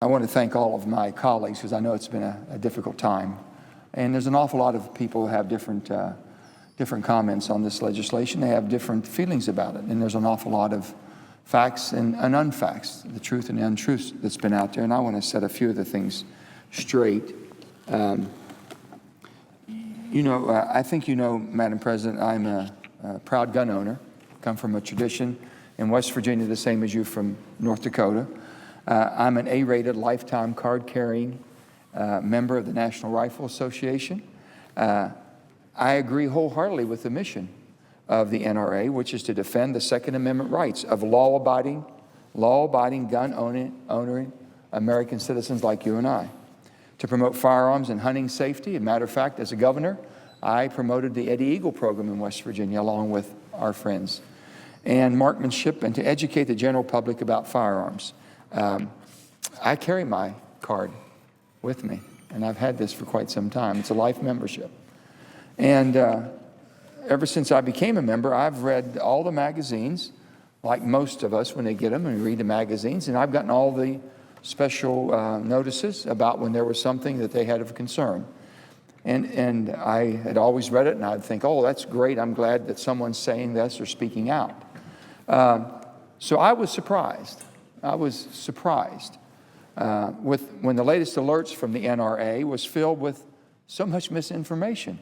I want to thank all of my colleagues because I know it's been a difficult time. And there's an awful lot of people who have different comments on this legislation. They have different feelings about it. And there's an awful lot of facts and unfacts, the truth and the untruths that's been out there. And I want to set a few of the things straight. I think you know, Madam President, I'm a proud gun owner. Come from a tradition in West Virginia, the same as you from North Dakota. I'm an A-rated lifetime card-carrying member of the National Rifle Association. I agree wholeheartedly with the mission of the NRA, which is to defend the Second Amendment rights of law-abiding, gun-owning American citizens like you and I, to promote firearms and hunting safety. As a matter of fact, as a governor, I promoted the Eddie Eagle program in West Virginia along with our friends, and marksmanship, and to educate the general public about firearms. I carry my card with me, and I've had this for quite some time. It's a life membership. And ever since I became a member, I've read all the magazines, like most of us when they get them, and read the magazines, and I've gotten all the special notices about when there was something that they had of concern. And I had always read it, and I'd think, oh, that's great. I'm glad that someone's saying this or speaking out. So I was surprised. When the latest alerts from the NRA was filled with so much misinformation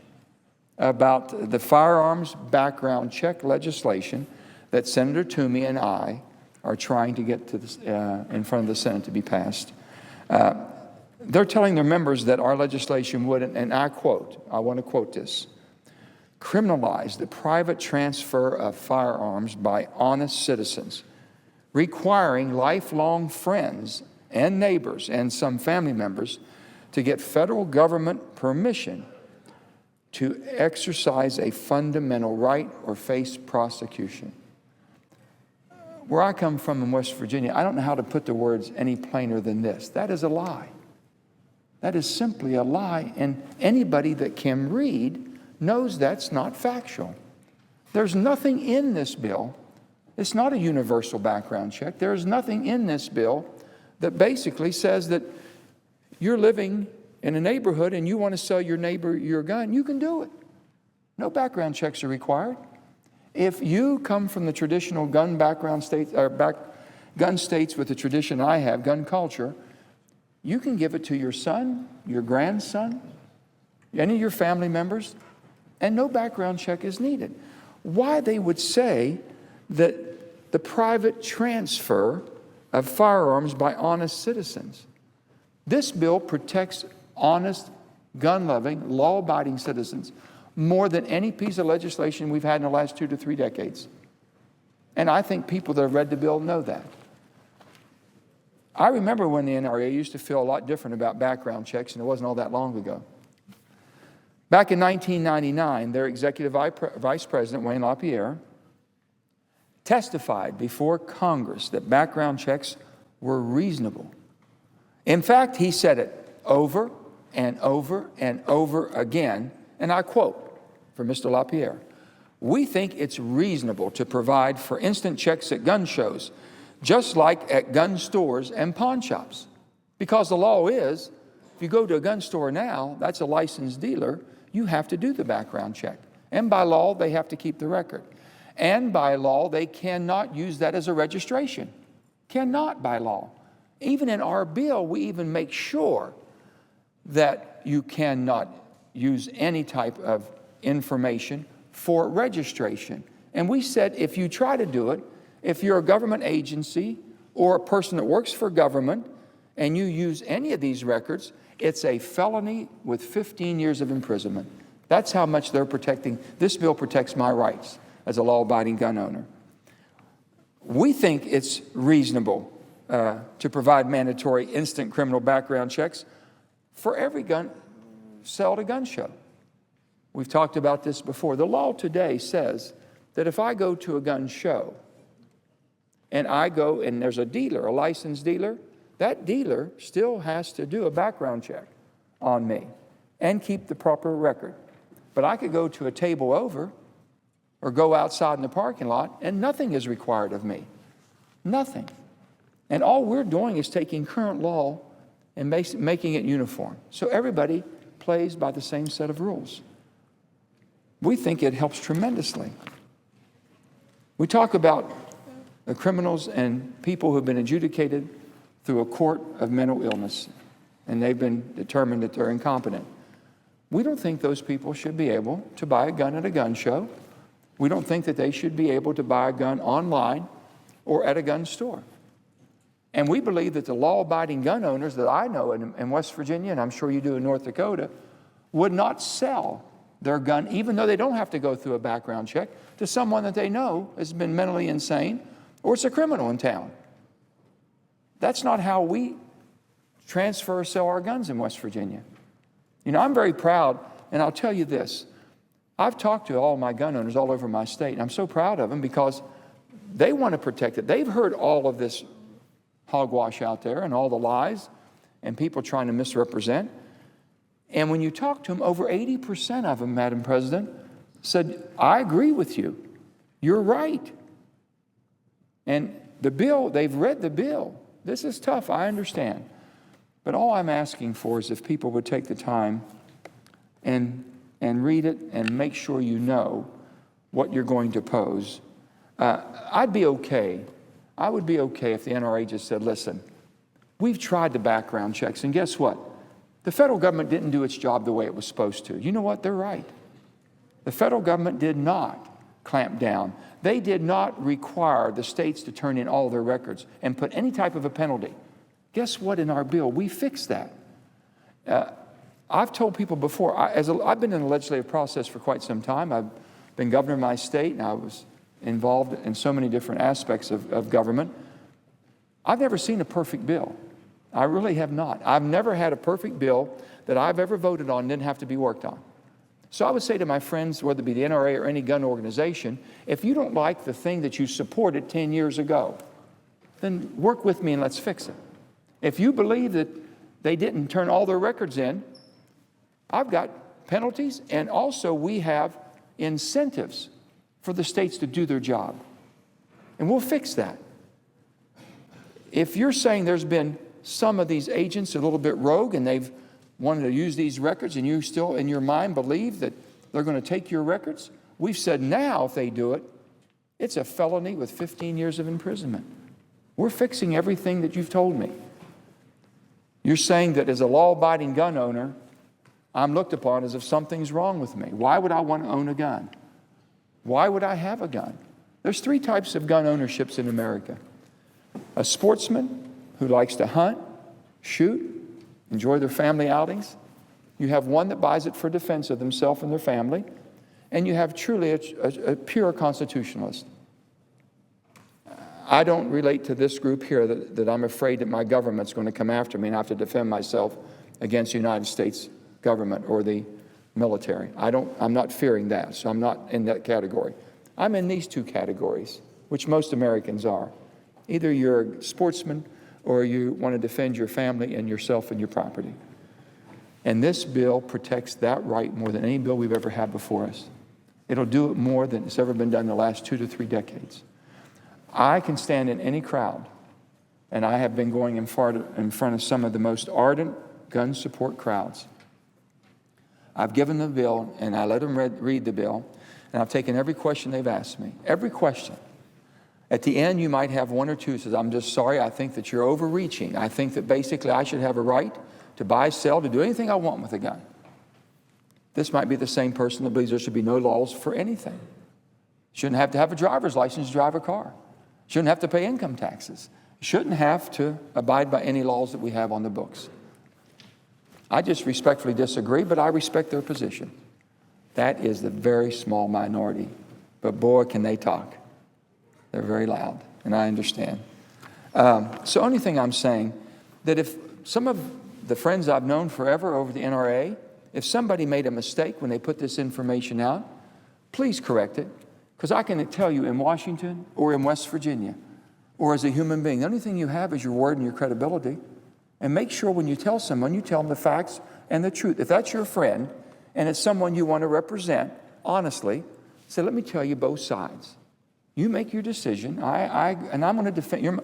about the firearms background check legislation that Senator Toomey and I are trying to get to this, in front of the Senate to be passed. They're telling their members that our legislation would, and I want to quote this, criminalize the private transfer of firearms by honest citizens, requiring lifelong friends and neighbors and some family members to get federal government permission to exercise a fundamental right or face prosecution. Where I come from in West Virginia, I don't know how to put the words any plainer than this. That is a lie. That is simply a lie, and anybody that can read knows that's not factual. There's nothing in this bill. It's not a universal background check. There is nothing in this bill that basically says that you're living in a neighborhood and you want to sell your neighbor your gun. You can do it. No background checks are required. If you come from the traditional gun background states, or gun states with the tradition I have, gun culture, you can give it to your son, your grandson, any of your family members, and no background check is needed. Why they would say that the private transfer of firearms by honest citizens. This bill protects honest, gun-loving, law-abiding citizens more than any piece of legislation we've had in the last 2 to 3 decades. And I think people that have read the bill know that. I remember when the NRA used to feel a lot different about background checks, and it wasn't all that long ago. Back in 1999, their executive vice president, Wayne LaPierre, testified before Congress that background checks were reasonable. In fact, he said it over and over and over again, and I quote from Mr. LaPierre, "We think it's reasonable to provide for instant checks at gun shows, just like at gun stores and pawn shops. Because the law is, if you go to a gun store now, that's a licensed dealer, you have to do the background check. And by law, they have to keep the record. And by law, they cannot use that as a registration. Cannot by law. Even in our bill, we even make sure that you cannot use any type of information for registration. And we said if you try to do it, if you're a government agency or a person that works for government and you use any of these records, it's a felony with 15 years of imprisonment. That's how much they're protecting. This bill protects my rights as a law-abiding gun owner. We think it's reasonable to provide mandatory instant criminal background checks for every gun sold at a gun show. We've talked about this before. The law today says that if I go to a gun show and I go and there's a dealer, a licensed dealer, that dealer still has to do a background check on me and keep the proper record. But I could go to a table over or go outside in the parking lot and nothing is required of me. Nothing. And all we're doing is taking current law and making it uniform. So everybody plays by the same set of rules. We think it helps tremendously. We talk about the criminals and people who have been adjudicated through a court of mental illness, and they've been determined that they're incompetent. We don't think those people should be able to buy a gun at a gun show. We don't think that they should be able to buy a gun online or at a gun store. And we believe that the law-abiding gun owners that I know in West Virginia, and I'm sure you do in North Dakota, would not sell their gun, even though they don't have to go through a background check, to someone that they know has been mentally insane or it's a criminal in town. That's not how we transfer or sell our guns in West Virginia. You know, I'm very proud, and I'll tell you this. I've talked to all my gun owners all over my state, and I'm so proud of them because they want to protect it. They've heard all of this hogwash out there and all the lies and people trying to misrepresent. And when you talk to them, over 80% of them, Madam President, said, I agree with you. You're right. And the bill, they've read the bill. This is tough, I understand. But all I'm asking for is if people would take the time and read it and make sure you know what you're going to pose. I'd be okay. I would be okay if the NRA just said, listen, we've tried the background checks, and guess what? The federal government didn't do its job the way it was supposed to. You know what? They're right. The federal government did not clamp down. They did not require the states to turn in all their records and put any type of a penalty. Guess what? In our bill, we fixed that. I've told people before, I've been in the legislative process for quite some time. I've been governor of my state, and I was involved in so many different aspects of government. I've never seen a perfect bill. I really have not. I've never had a perfect bill that I've ever voted on and didn't have to be worked on. So I would say to my friends, whether it be the NRA or any gun organization, if you don't like the thing that you supported 10 years ago, then work with me and let's fix it. If you believe that they didn't turn all their records in, I've got penalties, and also we have incentives for the states to do their job. And we'll fix that. If you're saying there's been some of these agents a little bit rogue and they've wanted to use these records and you still in your mind believe that they're going to take your records, we've said now if they do it, it's a felony with 15 years of imprisonment. We're fixing everything that you've told me. You're saying that as a law-abiding gun owner, I'm looked upon as if something's wrong with me. Why would I want to own a gun? Why would I have a gun? There's 3 types of gun ownerships in America. A sportsman who likes to hunt, shoot, enjoy their family outings. You have one that buys it for defense of themselves and their family. And you have truly a pure constitutionalist. I don't relate to this group here that I'm afraid that my government's going to come after me and I have to defend myself against the United States government or the military. I'm not fearing that, so I'm not in that category. I'm in these 2 categories, which most Americans are. Either you're a sportsman or you want to defend your family and yourself and your property. And this bill protects that right more than any bill we've ever had before us. It'll do it more than it's ever been done in the last 2 to 3 decades. I can stand in any crowd, and I have been going in front of some of the most ardent gun support crowds. I've given the bill, and I let them read the bill, and I've taken every question they've asked me, every question. At the end, you might have 1 or 2 who says, I'm just sorry, I think that you're overreaching. I think that basically I should have a right to buy, sell, to do anything I want with a gun. This might be the same person that believes there should be no laws for anything. Shouldn't have to have a driver's license to drive a car. Shouldn't have to pay income taxes. Shouldn't have to abide by any laws that we have on the books. I just respectfully disagree, but I respect their position. That is the very small minority. But boy, can they talk. They're very loud, and I understand. So only thing I'm saying, that if some of the friends I've known forever over the NRA, if somebody made a mistake when they put this information out, please correct it. Because I can tell you in Washington or in West Virginia or as a human being, the only thing you have is your word and your credibility. And make sure when you tell someone, you tell them the facts and the truth. If that's your friend and it's someone you want to represent, honestly, say, let me tell you both sides. You make your decision, and I'm going to defend.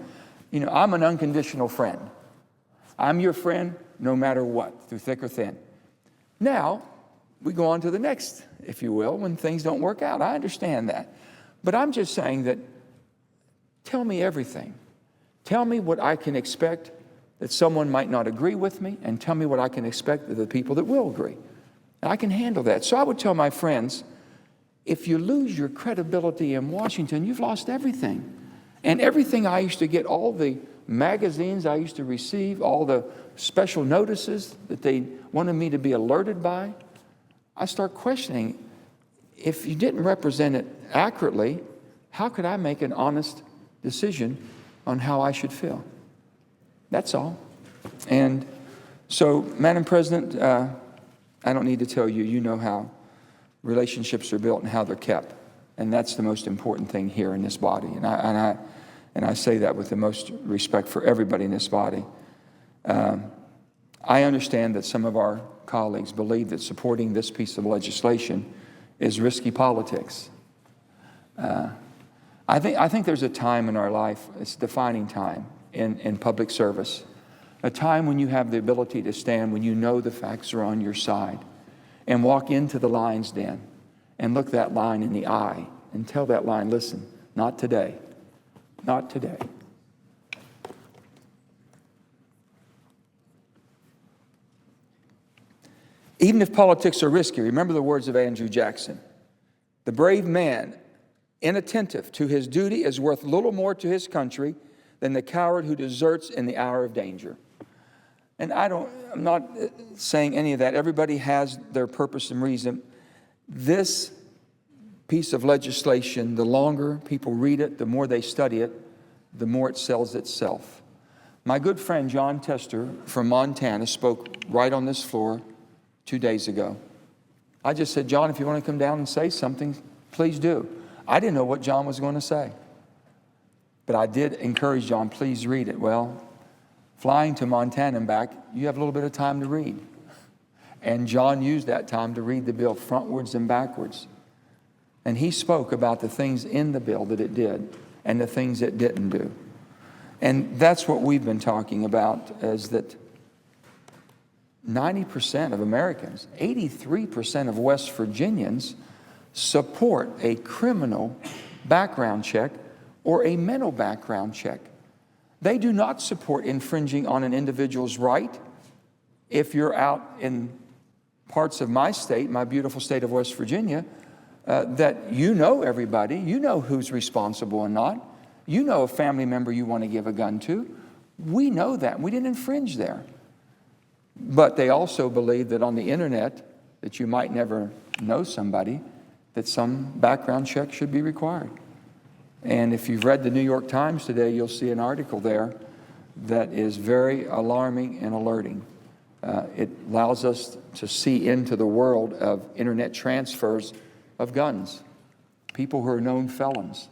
I'm an unconditional friend. I'm your friend no matter what, through thick or thin. Now, we go on to the next, if you will, when things don't work out. I understand that. But I'm just saying that tell me everything. Tell me what I can expect that someone might not agree with me, and tell me what I can expect of the people that will agree. And I can handle that. So I would tell my friends, if you lose your credibility in Washington, you've lost everything. And everything I used to get, all the magazines I used to receive, all the special notices that they wanted me to be alerted by, I start questioning, if you didn't represent it accurately, how could I make an honest decision on how I should feel? That's all. And so, Madam President, I don't need to tell you, you know how relationships are built and how they're kept. And that's the most important thing here in this body. And I say that with the most respect for everybody in this body. I understand that some of our colleagues believe that supporting this piece of legislation is risky politics. I think there's a time in our life, it's a defining time in public service, a time when you have the ability to stand when you know the facts are on your side and walk into the lion's den and look that lion in the eye and tell that lion, listen, not today, not today. Even if politics are risky, remember the words of Andrew Jackson. The brave man, inattentive to his duty, is worth little more to his country than the coward who deserts in the hour of danger. And I'm not saying any of that. Everybody has their purpose and reason. This piece of legislation, the longer people read it, the more they study it, the more it sells itself. My good friend John Tester from Montana spoke right on this floor 2 days ago. I just said, John, if you want to come down and say something, please do. I didn't know what John was going to say. But I did encourage John, please read it. Well, flying to Montana and back, you have a little bit of time to read. And John used that time to read the bill frontwards and backwards. And he spoke about the things in the bill that it did and the things it didn't do. And that's what we've been talking about, is that 90% of Americans, 83% of West Virginians support a criminal background check or a mental background check. They do not support infringing on an individual's right. If you're out in parts of my state, my beautiful state of West Virginia, that you know everybody, you know who's responsible and not, you know a family member you want to give a gun to. We know that. We didn't infringe there. But they also believe that on the internet, that you might never know somebody, that some background check should be required. And if you've read the New York Times today, you'll see an article there that is very alarming and alerting. It allows us to see into the world of internet transfers of guns, people who are known felons,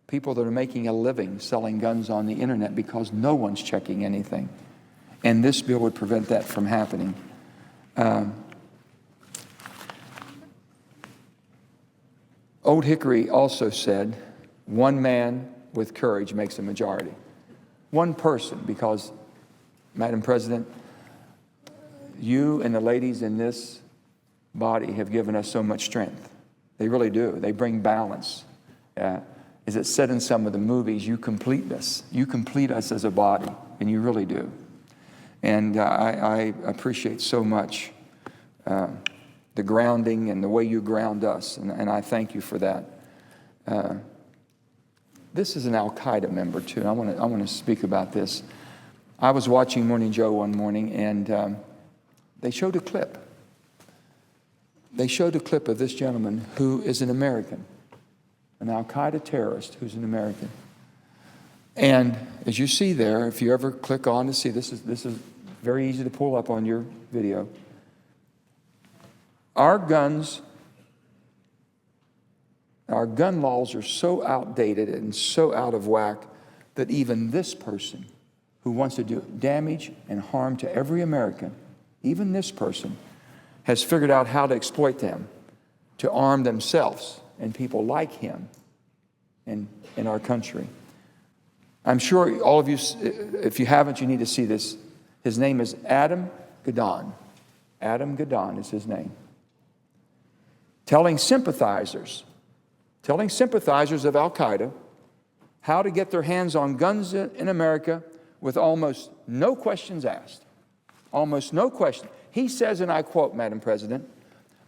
people that are making a living selling guns on the internet because no one's checking anything. And this bill would prevent that from happening. Old Hickory also said, one man with courage makes a majority. One person, because, Madam President, you and the ladies in this body have given us so much strength. They really do. They bring balance. As it said in some of the movies, you complete us. You complete us as a body, and you really do. And I appreciate so much the grounding and the way you ground us, and I thank you for that. This is an Al-Qaeda member, too. I want to speak about this. I was watching Morning Joe one morning, and they showed a clip. They showed a clip of this gentleman who is an American, an Al-Qaeda terrorist who's an American. And as you see there, if you ever click on to see, this is very easy to pull up on your video. Our gun laws are so outdated and so out of whack that even this person who wants to do damage and harm to every American, even this person, has figured out how to exploit them to arm themselves and people like him in our country. I'm sure all of you, if you haven't, you need to see this. His name is Adam Gadon. Adam Gadon is his name. Telling sympathizers of Al-Qaeda how to get their hands on guns in America with almost no questions asked. Almost no question. He says, and I quote, Madam President,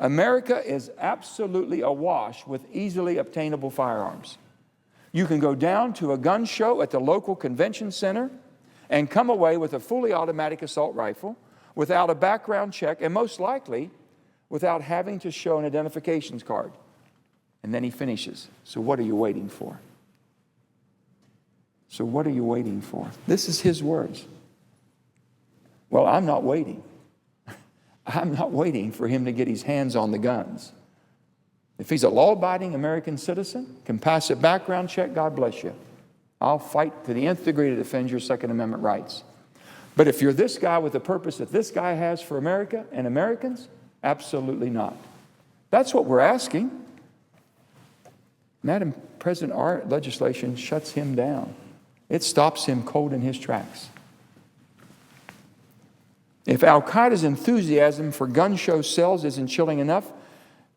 America is absolutely awash with easily obtainable firearms. You can go down to a gun show at the local convention center and come away with a fully automatic assault rifle without a background check and most likely without having to show an identifications card. And then he finishes. So what are you waiting for? So what are you waiting for? This is his words. Well, I'm not waiting. I'm not waiting for him to get his hands on the guns. If he's a law-abiding American citizen, can pass a background check, God bless you. I'll fight to the nth degree to defend your Second Amendment rights. But if you're this guy with the purpose that this guy has for America and Americans, absolutely not. That's what we're asking. Madam President, our legislation shuts him down. It stops him cold in his tracks. If Al-Qaeda's enthusiasm for gun show sales isn't chilling enough,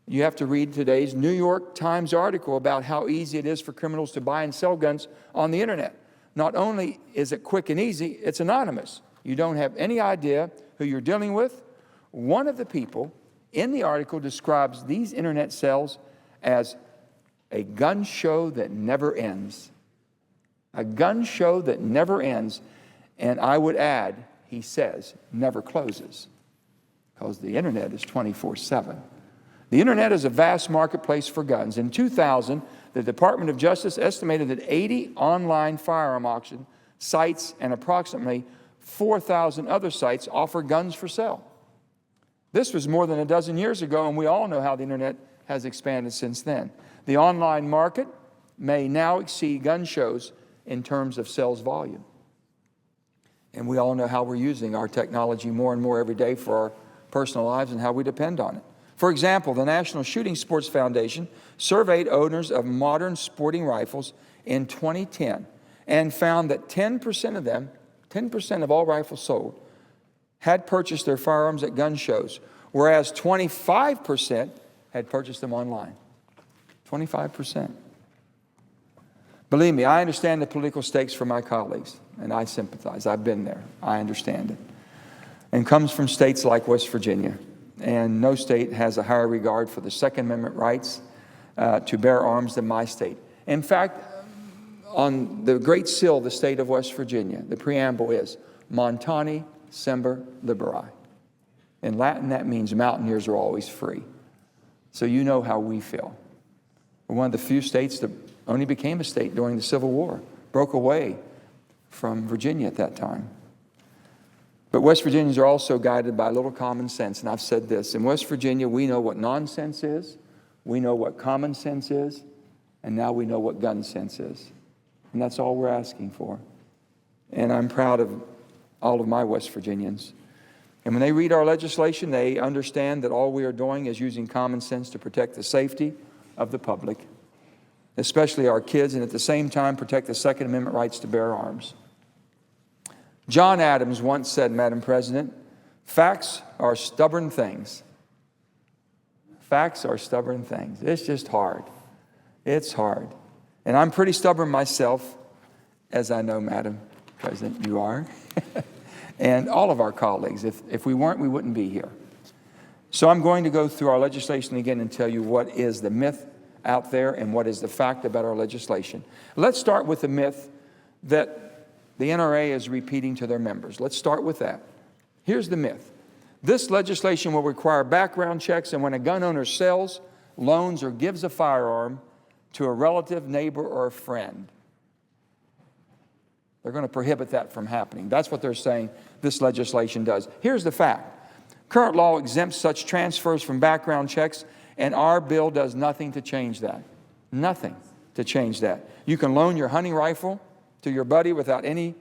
you have to read today's New York Times article about how easy it is for criminals to buy and sell guns on the internet. Not only is it quick and easy, it's anonymous. You don't have any idea who you're dealing with. One of the people in the article describes these internet sales as a gun show that never ends. A gun show that never ends. And I would add, he says, never closes. Because the internet is 24/7. The internet is a vast marketplace for guns. In 2000, the Department of Justice estimated that 80 online firearm auction sites and approximately 4,000 other sites offer guns for sale. This was more than a dozen years ago, and we all know how the internet has expanded since then. The online market may now exceed gun shows in terms of sales volume. And we all know how we're using our technology more and more every day for our personal lives and how we depend on it. For example, the National Shooting Sports Foundation surveyed owners of modern sporting rifles in 2010 and found that 10% of them, 10% of all rifles sold, had purchased their firearms at gun shows, whereas 25% had purchased them online. 25%. Believe me, I understand the political stakes for my colleagues, and I sympathize. I've been there. I understand it. And comes from states like West Virginia. And no state has a higher regard for the Second Amendment rights to bear arms than my state. In fact, on the Great Seal of the state of West Virginia, the preamble is, Montani semper liberi. In Latin, that means mountaineers are always free. So you know how we feel. We're one of the few states that only became a state during the Civil War, broke away from Virginia at that time. But West Virginians are also guided by a little common sense, and I've said this. In West Virginia, we know what nonsense is, we know what common sense is, and now we know what gun sense is. And that's all we're asking for. And I'm proud of all of my West Virginians. And when they read our legislation, they understand that all we are doing is using common sense to protect the safety of the public, especially our kids, and at the same time protect the Second Amendment rights to bear arms. John Adams once said, Madam President, facts are stubborn things. Facts are stubborn things. It's just hard. It's hard. And I'm pretty stubborn myself, as I know, Madam President, you are. And all of our colleagues. If we weren't, we wouldn't be here. So I'm going to go through our legislation again and tell you what is the myth out there and what is the fact about our legislation. Let's start with the myth that the NRA is repeating to their members. Let's start with that. Here's the myth. This legislation will require background checks, and when a gun owner sells, loans, or gives a firearm to a relative, neighbor, or a friend, they're going to prohibit that from happening. That's what they're saying this legislation does. Here's the fact. Current law exempts such transfers from background checks, and our bill does nothing to change that. Nothing to change that. You can loan your hunting rifle to your buddy without any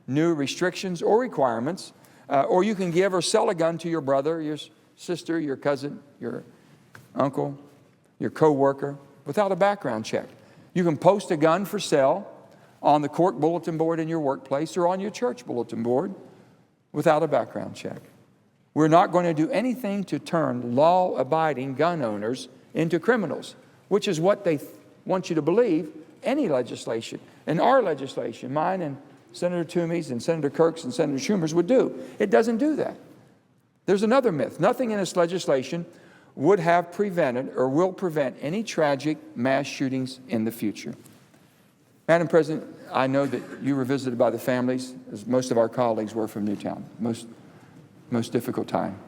new restrictions or requirements, or you can give or sell a gun to your brother, your sister, your cousin, your uncle, your co-worker without a background check. You can post a gun for sale on the court bulletin board in your workplace or on your church bulletin board without a background check. We're not going to do anything to turn law-abiding gun owners into criminals, which is what they want you to believe any legislation, and our legislation, mine and Senator Toomey's and Senator Kirk's and Senator Schumer's would do. It doesn't do that. There's another myth. Nothing in this legislation would have prevented or will prevent any tragic mass shootings in the future. Madam President, I know that you were visited by the families, as most of our colleagues were from Newtown. Most difficult time.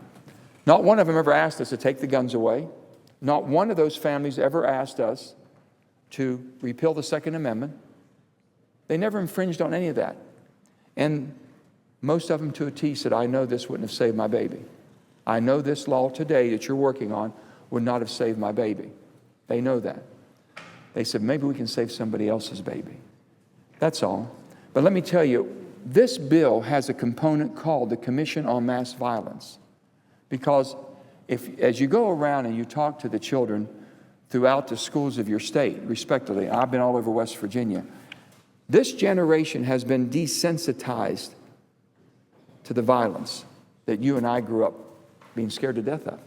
Not one of them ever asked us to take the guns away. Not one of those families ever asked us to repeal the Second Amendment. They never infringed on any of that. And most of them to a T said, I know this wouldn't have saved my baby. I know this law today that you're working on would not have saved my baby. They know that. They said, maybe we can save somebody else's baby. That's all. But let me tell you, this bill has a component called the Commission on Mass Violence. Because as you go around and you talk to the children throughout the schools of your state, respectively, I've been all over West Virginia, this generation has been desensitized to the violence that you and I grew up being scared to death of.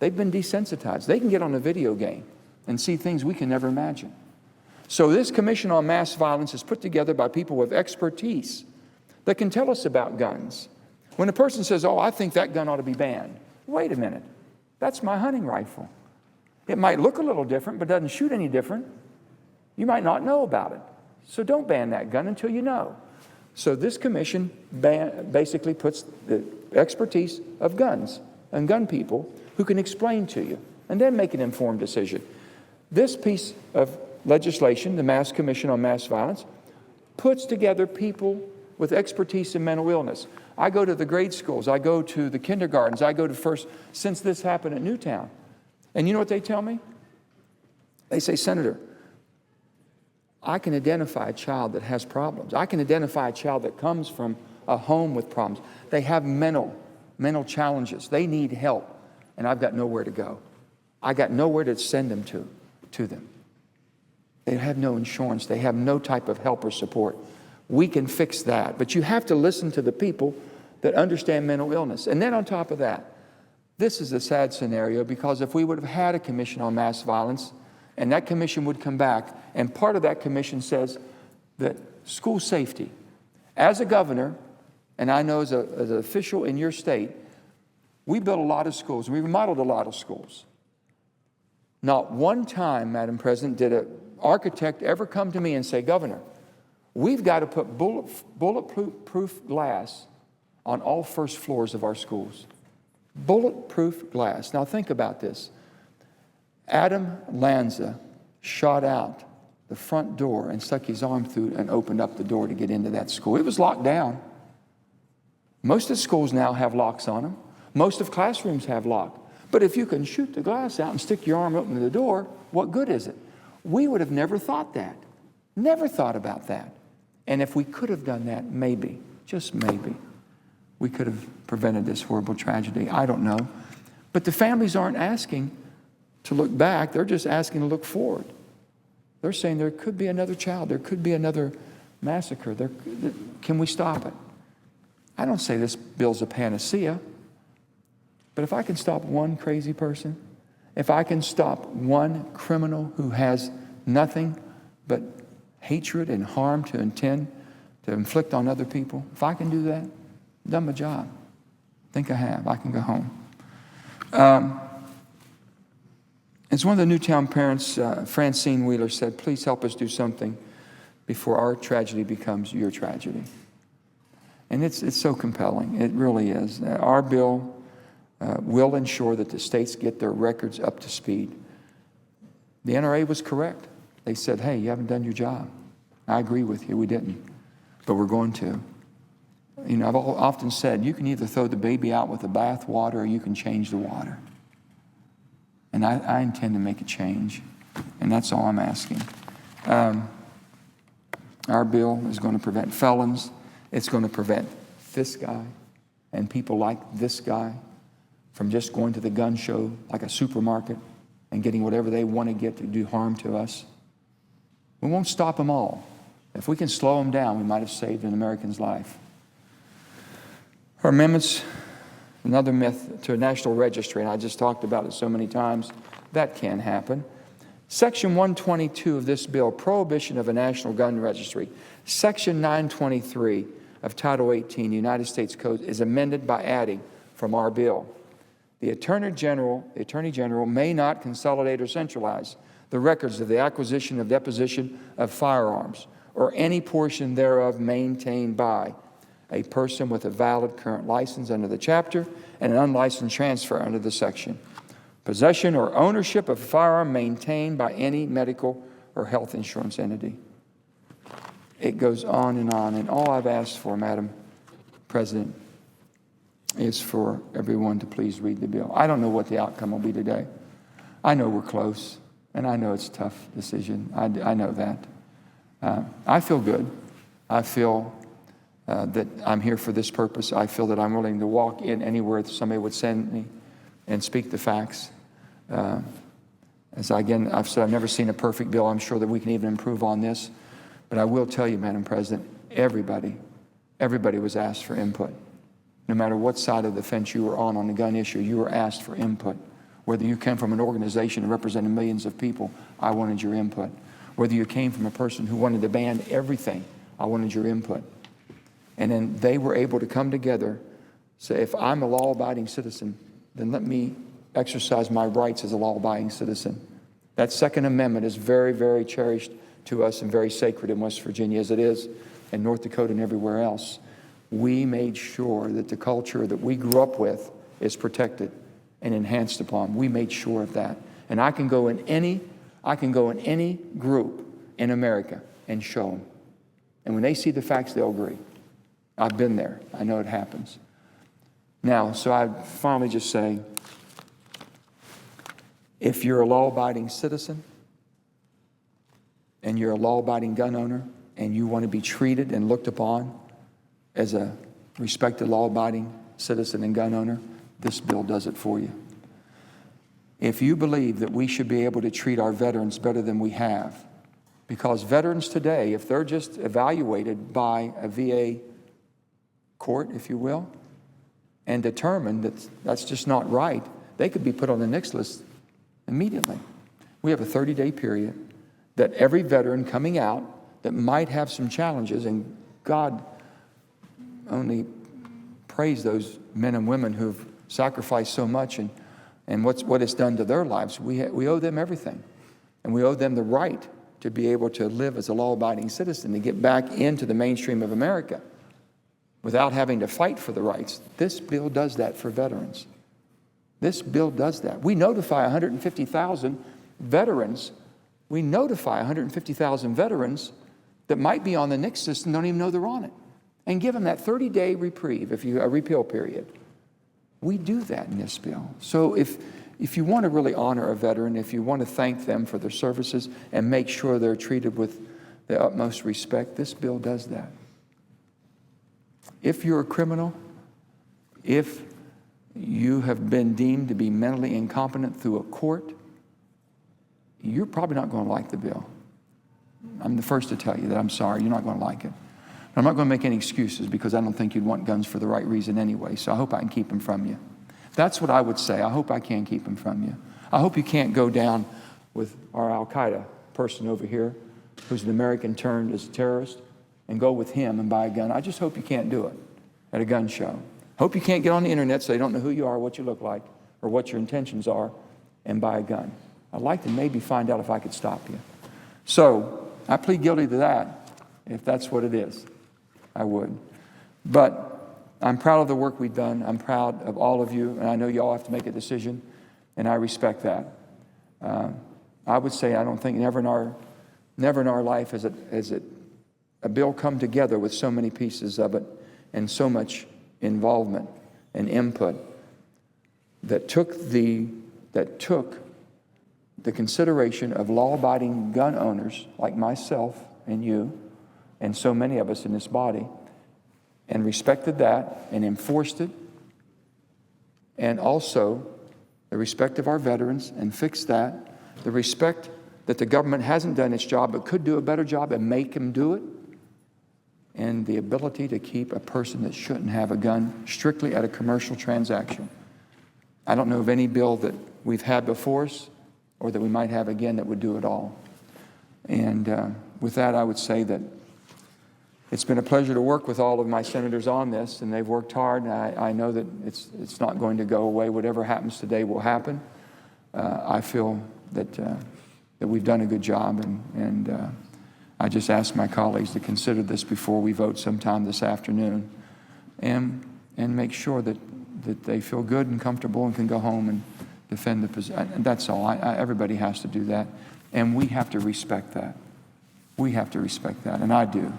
They've been desensitized. They can get on a video game and see things we can never imagine. So this Commission on Mass Violence is put together by people with expertise that can tell us about guns. When a person says, oh, I think that gun ought to be banned. Wait a minute. That's my hunting rifle. It might look a little different, but doesn't shoot any different. You might not know about it. So don't ban that gun until you know. So this commission basically puts the expertise of guns and gun people who can explain to you and then make an informed decision. This piece of legislation, the Mass Commission on Mass Violence, puts together people with expertise in mental illness. I go to the grade schools. I go to the kindergartens. I go to first, since this happened at Newtown. And you know what they tell me? They say, Senator, I can identify a child that has problems. I can identify a child that comes from a home with problems. They have mental challenges. They need help. And I've got nowhere to go. I got nowhere to send them to them. They have no insurance. They have no type of help or support. We can fix that. But you have to listen to the people that understand mental illness. And then on top of that, this is a sad scenario, because if we would have had a commission on mass violence, and that commission would come back, and part of that commission says that school safety, as a governor, and I know as an official in your state, we built a lot of schools. We remodeled a lot of schools. Not one time, Madam President, did an architect ever come to me and say, Governor, we've got to put bulletproof glass on all first floors of our schools. Bulletproof glass. Now think about this. Adam Lanza shot out the front door and stuck his arm through and opened up the door to get into that school. It was locked down. Most of the schools now have locks on them. Most of classrooms have locks. But if you can shoot the glass out and stick your arm open to the door, what good is it? We would have never thought that. Never thought about that. And if we could have done that, maybe, just maybe, we could have prevented this horrible tragedy. I don't know. But the families aren't asking to look back. They're just asking to look forward. They're saying there could be another child. There could be another massacre. Can we stop it? I don't say this bill's a panacea. But if I can stop one crazy person, if I can stop one criminal who has nothing but hatred and harm to intend to inflict on other people, if I can do that, I've done my job. I think I have. I can go home. As one of the Newtown parents, Francine Wheeler, said, please help us do something before our tragedy becomes your tragedy. And it's so compelling. It really is. Our bill will ensure that the states get their records up to speed. The NRA was correct. They said, hey, you haven't done your job. I agree with you, we didn't. But we're going to. You know, I've often said, you can either throw the baby out with the bath water or you can change the water. And I intend to make a change. And that's all I'm asking. Our bill is going to prevent felons. It's going to prevent this guy and people like this guy from just going to the gun show like a supermarket and getting whatever they want to get to do harm to us. We won't stop them all. If we can slow them down, we might have saved an American's life. Our amendments, another myth, to a national registry, and I just talked about it so many times, that can happen. Section 122 of this bill, prohibition of a national gun registry. Section 923 of Title 18, United States Code, is amended by adding from our bill, the Attorney General may not consolidate or centralize the records of the acquisition of deposition of firearms or any portion thereof maintained by a person with a valid current license under the chapter and an unlicensed transfer under the section. Possession or ownership of a firearm maintained by any medical or health insurance entity. It goes on, and all I've asked for, Madam President, is for everyone to please read the bill. I don't know what the outcome will be today. I know we're close, and I know it's a tough decision. I know that. I feel good. I feel that I'm here for this purpose. I feel that I'm willing to walk in anywhere that somebody would send me and speak the facts. I've said, I've never seen a perfect bill. I'm sure that we can even improve on this. But I will tell you, Madam President, everybody was asked for input. No matter what side of the fence you were on the gun issue, you were asked for input. Whether you came from an organization representing millions of people, I wanted your input. Whether you came from a person who wanted to ban everything, I wanted your input. And then they were able to come together, say, if I'm a law-abiding citizen, then let me exercise my rights as a law-abiding citizen. That Second Amendment is very, very cherished to us and very sacred in West Virginia, as it is in North Dakota and everywhere else. We made sure that the culture that we grew up with is protected and enhanced upon. We made sure of that. And I can go in any group in America and show them. And when they see the facts, they'll agree. I've been there. I know it happens. Now, so I finally just say, if you're a law-abiding citizen and you're a law-abiding gun owner and you want to be treated and looked upon as a respected law-abiding citizen and gun owner, this bill does it for you. If you believe that we should be able to treat our veterans better than we have, because veterans today, if they're just evaluated by a VA court, if you will, and determined that that's just not right, they could be put on the NICS list immediately. We have a 30-day period that every veteran coming out that might have some challenges, and God only praise those men and women who've sacrificed so much and what it's done to their lives. We owe them everything. And we owe them the right to be able to live as a law-abiding citizen, to get back into the mainstream of America without having to fight for the rights. This bill does that for veterans. This bill does that. We notify 150,000 veterans. We notify 150,000 veterans that might be on the NICS system, don't even know they're on it, and give them that 30-day reprieve, a repeal period. We do that in this bill. So if you want to really honor a veteran, if you want to thank them for their services and make sure they're treated with the utmost respect, this bill does that. If you're a criminal, if you have been deemed to be mentally incompetent through a court, you're probably not going to like the bill. I'm the first to tell you that. I'm sorry, you're not going to like it. I'm not going to make any excuses because I don't think you'd want guns for the right reason anyway, so I hope I can keep them from you. That's what I would say. I hope I can keep them from you. I hope you can't go down with our Al-Qaeda person over here who's an American turned as a terrorist and go with him and buy a gun. I just hope you can't do it at a gun show. Hope you can't get on the internet so they don't know who you are, what you look like, or what your intentions are, and buy a gun. I'd like to maybe find out if I could stop you. So I plead guilty to that. If that's what it is, I would. But I'm proud of the work we've done. I'm proud of all of you, and I know you all have to make a decision, and I respect that. I would say I don't think never in our life has a bill come together with so many pieces of it and so much involvement and input that took the consideration of law-abiding gun owners like myself and you and so many of us in this body and respected that and enforced it, and also the respect of our veterans and fixed that, the respect that the government hasn't done its job but could do a better job and make them do it, and the ability to keep a person that shouldn't have a gun strictly at a commercial transaction. I don't know of any bill that we've had before us or that we might have again that would do it all. And with that, I would say that it's been a pleasure to work with all of my senators on this, and they've worked hard. And I know that it's not going to go away. Whatever happens today will happen. I feel that we've done a good job, and I just ask my colleagues to consider this before we vote sometime this afternoon, and make sure that they feel good and comfortable and can go home and defend the position. And that's all. Everybody has to do that, and we have to respect that. We have to respect that, and I do.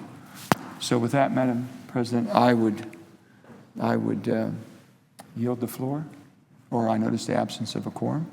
So with that, Madam President, I would yield the floor, or I notice the absence of a quorum.